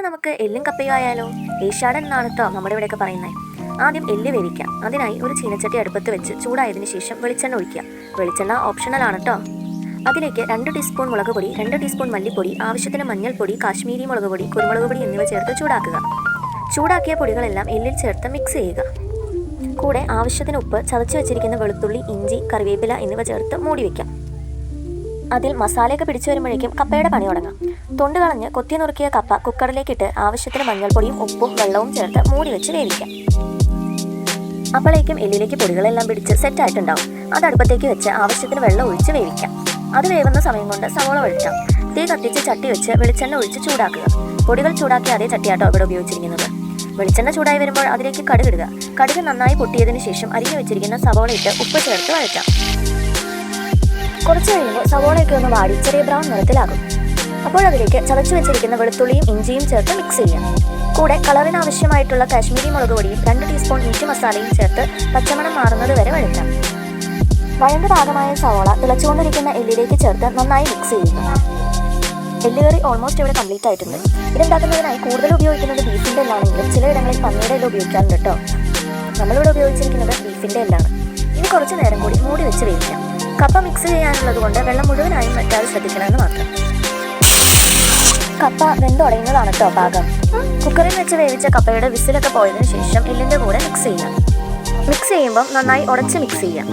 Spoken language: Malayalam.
നമുക്ക് എല്ലും കപ്പയും ആയാലോ? ഏഷ്യാഡ് എന്നാണ് കേട്ടോ നമ്മുടെ ഇവിടെയൊക്കെ പറയുന്നത്. ആദ്യം എല്ല് വേവിക്കാം. അതിനായി ഒരു ചീനച്ചട്ടി അടുപ്പത്ത് വെച്ച് ചൂടായതിനു ശേഷം വെളിച്ചെണ്ണ ഒഴിക്കുക. വെളിച്ചെണ്ണ ഓപ്ഷണൽ ആണ് കേട്ടോ. അതിലേക്ക് 2 ടീസ്പൂൺ മുളക് പൊടി, 2 ടീസ്പൂൺ മല്ലിപ്പൊടി, ആവശ്യത്തിന് മഞ്ഞൾപ്പൊടി, കാശ്മീരി മുളക് പൊടി, കുരുമുളക് പൊടി എന്നിവ ചേർത്ത് ചൂടാക്കുക. ചൂടാക്കിയ പൊടികളെല്ലാം എല്ലിൽ ചേർത്ത് മിക്സ് ചെയ്യുക. കൂടെ ആവശ്യത്തിന് ഉപ്പ്, ചതച്ച് വെച്ചിരിക്കുന്ന വെളുത്തുള്ളി, ഇഞ്ചി, കറിവേപ്പില എന്നിവ ചേർത്ത് മൂടി വയ്ക്കാം. അതിൽ മസാലയൊക്കെ പിടിച്ചു വരുമ്പോഴേക്കും കപ്പയുടെ പണി തുടങ്ങാം. തൊണ്ട് കളഞ്ഞ് കൊത്തി നുറുക്കിയ കപ്പ കുക്കറിലേക്കിട്ട് ആവശ്യത്തിന് മഞ്ഞൾപ്പൊടിയും ഉപ്പും വെള്ളവും ചേർത്ത് മൂടി വെച്ച് വേവിക്കാം. അപ്പോഴേക്കും എല്ലിലേക്ക് പൊടികളെല്ലാം പിടിച്ച് സെറ്റായിട്ടുണ്ടാവും. അത് അടുപ്പത്തേക്ക് വെച്ച് ആവശ്യത്തിന് വെള്ളം ഒഴിച്ച് വേവിക്കാം. അത് വേവുന്ന സമയം കൊണ്ട് സവോള വഴറ്റാം. തീ കത്തിച്ച് ചട്ടി വെച്ച് വെളിച്ചെണ്ണ ഒഴിച്ച് ചൂടാക്കുക. പൊടികൾ ചൂടാക്കി അതേ ചട്ടിയാട്ടോ ഇവിടെ ഉപയോഗിച്ചിരിക്കുന്നത്. വെളിച്ചെണ്ണ ചൂടായി വരുമ്പോൾ അതിലേക്ക് കടുകിടുക. കടുക് നന്നായി പൊട്ടിയതിന് ശേഷം അരിഞ്ഞു വെച്ചിരിക്കുന്ന സവോള ഇട്ട് ഉപ്പ് ചേർത്ത് വഴറ്റാം. കുറച്ച് കഴിയുമ്പോൾ സവോളയൊക്കെ ഒന്ന് വാടി ചെറിയ ബ്രൗൺ നിറത്തിലാകും. അപ്പോൾ അതിലേക്ക് ചതച്ചു വെച്ചിരിക്കുന്ന വെളുത്തുള്ളിയും ഇഞ്ചിയും ചേർത്ത് മിക്സ് ചെയ്യാം. കൂടെ കളറിന് ആവശ്യമായിട്ടുള്ള കാശ്മീരി മുളക് പൊടിയും 2 ടീസ്പൂൺ മീറ്റ് മസാലയും ചേർത്ത് പച്ചമണം മാറുന്നത് വരെ വഴറ്റാം. വഴണ്ട പാകമായ സവോള തിളച്ചുകൊണ്ടിരിക്കുന്ന എല്ലിലേക്ക് ചേർത്ത് നന്നായി മിക്സ് ചെയ്യുക. എല്ലുകറി ഓൾമോസ്റ്റ് ഇവിടെ കംപ്ലീറ്റ് ആയിട്ടുണ്ട്. ഇതുണ്ടാക്കുന്നതിനായി കൂടുതൽ ഉപയോഗിക്കുന്നത് ബീഫിൻ്റെ എല്ലാണെങ്കിലും ചിലയിടങ്ങളിൽ പന്നിയുടെ എല്ലാം ഉപയോഗിക്കാറുണ്ട് കേട്ടോ. നമ്മളിവിടെ ഉപയോഗിച്ചിരിക്കുന്നത് ബീഫിൻ്റെ എല്ലാണ്. ഇനി കുറച്ച് നേരം കൂടി മൂടി വെച്ച് വേവിക്കാം. കപ്പ മിക്സ് ചെയ്യാനുള്ളത് കൊണ്ട് വെള്ളം മുഴുവനായും വറ്റാതെ ശ്രദ്ധിക്കണമെന്ന് മാത്രം. കപ്പ വെന്തുടയുന്നതാണ് കേട്ടോ പാകം. കുക്കറിൽ വെച്ച് വേവിച്ച കപ്പയുടെ വിസിലൊക്കെ പോയതിനു ശേഷം എല്ലിൻ്റെ കൂടെ മിക്സ് ചെയ്യാം. മിക്സ് ചെയ്യുമ്പോൾ നന്നായി ഉടച്ച് മിക്സ് ചെയ്യാം.